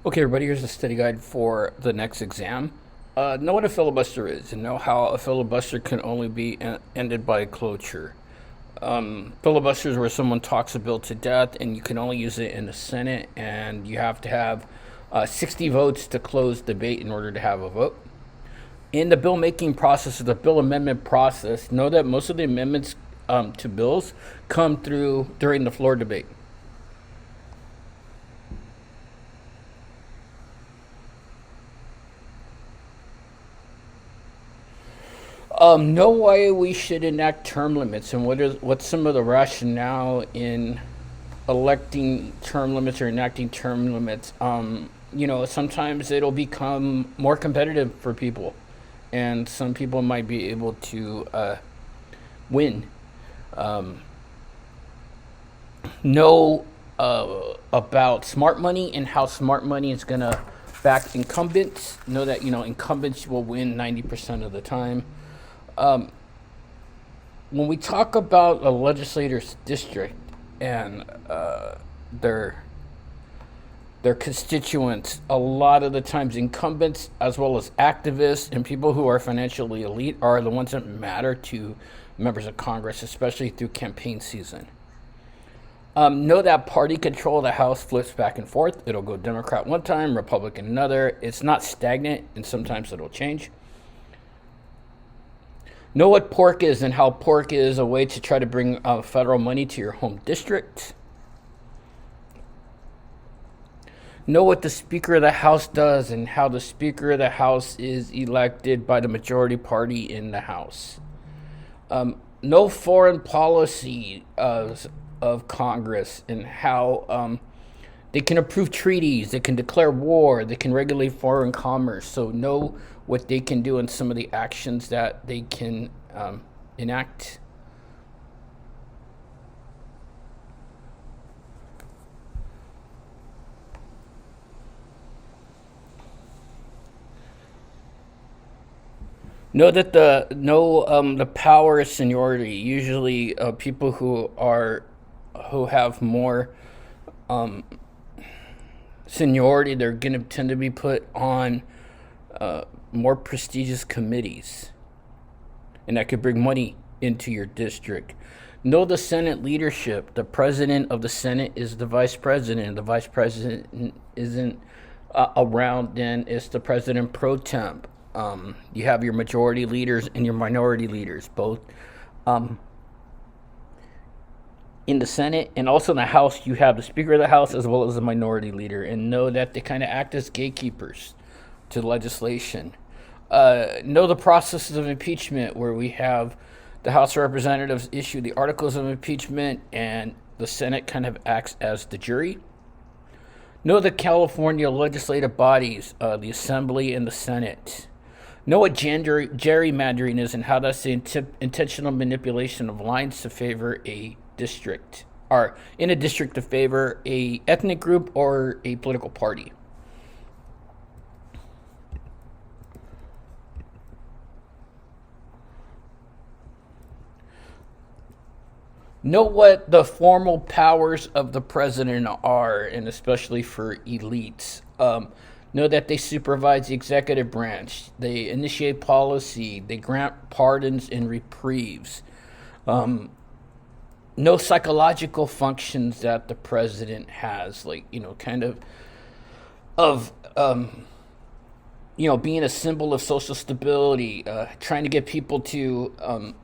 Okay, everybody, here's a study guide for the next exam. Know what a filibuster is and know how a filibuster can only be ended by cloture. Filibusters where someone talks a bill to death and you can only use it in the Senate, and you have to have 60 votes to close debate in order to have a vote. In the bill making process, or the bill amendment process, know that most of the amendments to bills come through during the floor debate. Know why we should enact term limits and what's some of the rationale in electing term limits or enacting term limits. Sometimes it'll become more competitive for people, and some people might be able to win. Know about smart money and how smart money is gonna back incumbents. Know that incumbents will win 90% of the time. When we talk about a legislator's district and their constituents, a lot of the times incumbents as well as activists and people who are financially elite are the ones that matter to members of Congress, especially through campaign season. Know that party control of the House flips back and forth. It'll go Democrat one time, Republican another. It's not stagnant, and sometimes it'll change. Know what pork is and how pork is a way to try to bring federal money to your home district. Know what the Speaker of the House does and how the Speaker of the House is elected by the majority party in the House. Know foreign policy of Congress and how they can approve treaties, they can declare war, they can regulate foreign commerce. So know what they can do and some of the actions that they can enact. Know that the power is seniority. Usually, people who have more seniority, they're going to tend to be put on more prestigious committees, and that could bring money into your district. Know the Senate leadership. The president of the Senate is the vice president. The vice president isn't around, then it's the president pro temp. You have your majority leaders and your minority leaders, both in the Senate, and also in the House. You have the Speaker of the House as well as the minority leader, and know that they kind of act as gatekeepers to legislation. Know the processes of impeachment, where we have the House of Representatives issue the articles of impeachment, and the Senate kind of acts as the jury. Know the California legislative bodies, the Assembly and the Senate. Know what gerrymandering is and how that's the intentional manipulation of lines to favor a district, or in a district to favor a ethnic group or a political party. Know what the formal powers of the president are, and especially for elites. Know that they supervise the executive branch, they initiate policy, they grant pardons and reprieves. Know psychological functions that the president has, like kind of being a symbol of social stability, trying to get people to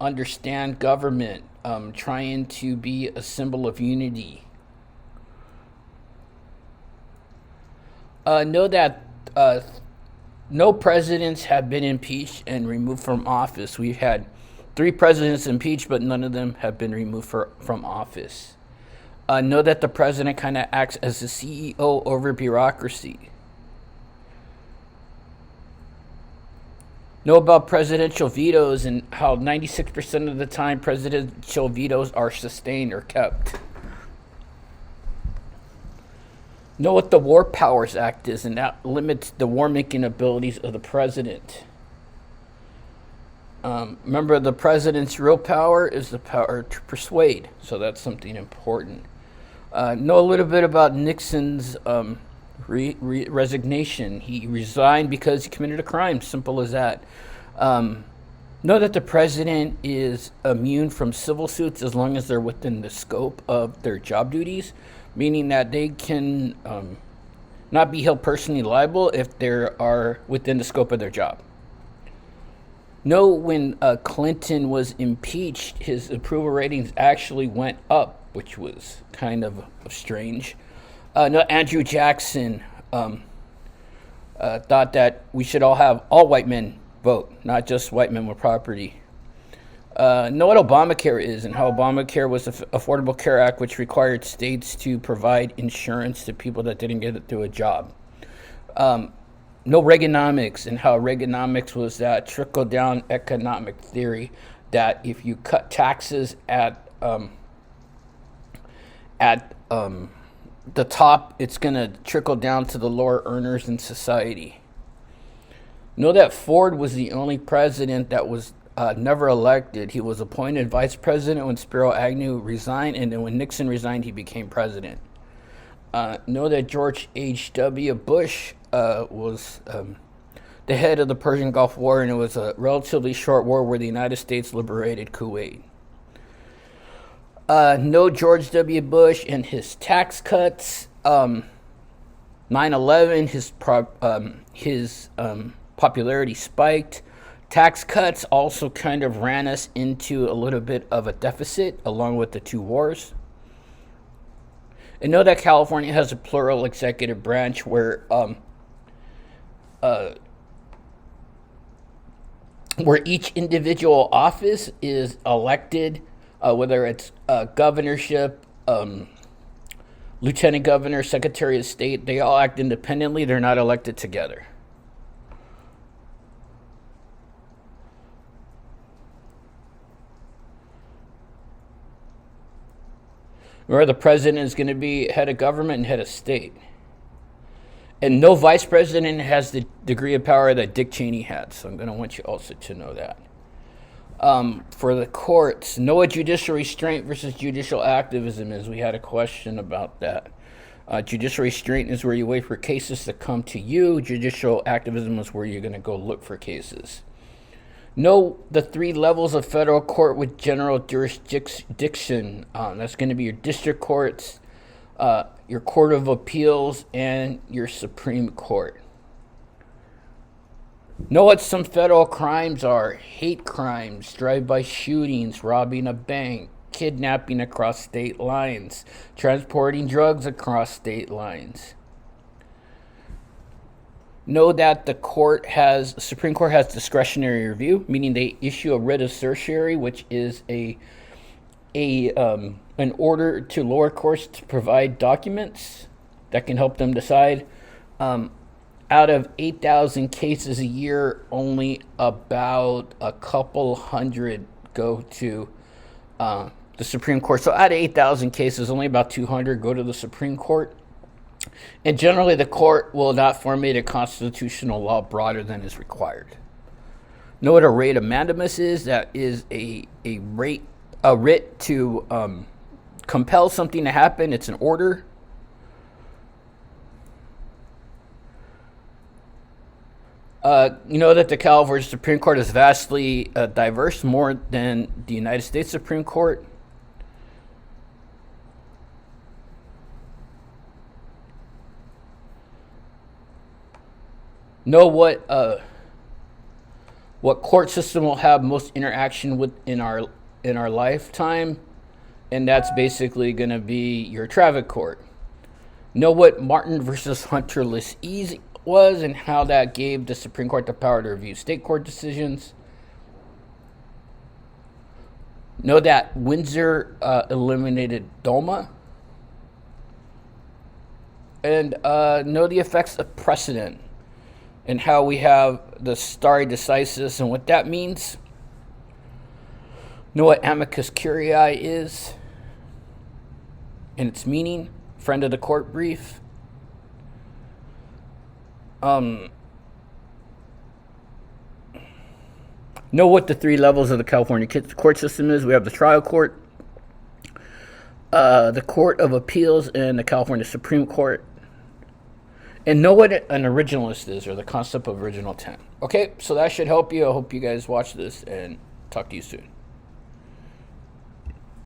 understand government, trying to be a symbol of unity. Know that no presidents have been impeached and removed from office. We've had 3 presidents impeached, but none of them have been removed from office. Know that the president kind of acts as the CEO over bureaucracy. Know about presidential vetoes and how 96% of the time presidential vetoes are sustained or kept. Know what the War Powers Act is, and that limits the war-making abilities of the president. Remember, the president's real power is the power to persuade, so that's something important. Know a little bit about Nixon's resignation. He resigned because he committed a crime. Simple as that. Know that the president is immune from civil suits as long as they're within the scope of their job duties, meaning that they can not be held personally liable if they are within the scope of their job. Know when Clinton was impeached, his approval ratings actually went up, which was kind of strange. No, Andrew Jackson thought that we should all have all white men vote, not just white men with property. Know what Obamacare is and how Obamacare was the Affordable Care Act, which required states to provide insurance to people that didn't get it through a job. Know Reaganomics and how Reaganomics was that trickle-down economic theory that if you cut taxes at the top, it's going to trickle down to the lower earners in society. Know that Ford was the only president that was never elected. He was appointed vice president when Spiro Agnew resigned, and then when Nixon resigned, he became president. Know that George H.W. Bush was the head of the Persian Gulf War, and it was a relatively short war where the United States liberated Kuwait. Know George W. Bush and his tax cuts. 9/11, his popularity spiked. Tax cuts also kind of ran us into a little bit of a deficit along with the two wars. And know that California has a plural executive branch where each individual office is elected, whether it's governorship, lieutenant governor, secretary of state, they all act independently. They're not elected together. Where the president is going to be head of government and head of state. And no vice president has the degree of power that Dick Cheney had. So I'm going to want you also to know that. For the courts, know what judicial restraint versus judicial activism is. We had a question about that. Judicial restraint is where you wait for cases to come to you. Judicial activism is where you're going to go look for cases. Know the 3 levels of federal court with general jurisdiction. That's going to be your district courts, your court of appeals, and your Supreme Court. Know what some federal crimes are: hate crimes, drive-by shootings, robbing a bank, kidnapping across state lines, transporting drugs across state lines. Know that the Supreme Court has discretionary review, meaning they issue a writ of certiorari, which is an order to lower courts to provide documents that can help them decide. Out of 8,000 cases a year, only about a couple hundred go to the Supreme Court. So out of 8,000 cases, only about 200 go to the Supreme Court. And generally, the court will not formulate a constitutional law broader than is required. Know what a writ of mandamus is? That is a writ to compel something to happen. It's an order. You know that the California Supreme Court is vastly diverse, more than the United States Supreme Court. Know what court system will have most interaction with in our lifetime, and that's basically going to be your traffic court. Know what Martin versus Hunter List was and how that gave the Supreme Court the power to review state court decisions. Know that Windsor eliminated DOMA. And know the effects of precedent and how we have the stare decisis and what that means. Know what amicus curiae is and its meaning, friend of the court brief. Know what the 3 levels of the California court system is. We have the trial court, the Court of Appeals, and the California Supreme Court. and know what an originalist is, or the concept of original intent. Okay, so that should help you. I hope you guys watch this, and talk to you soon.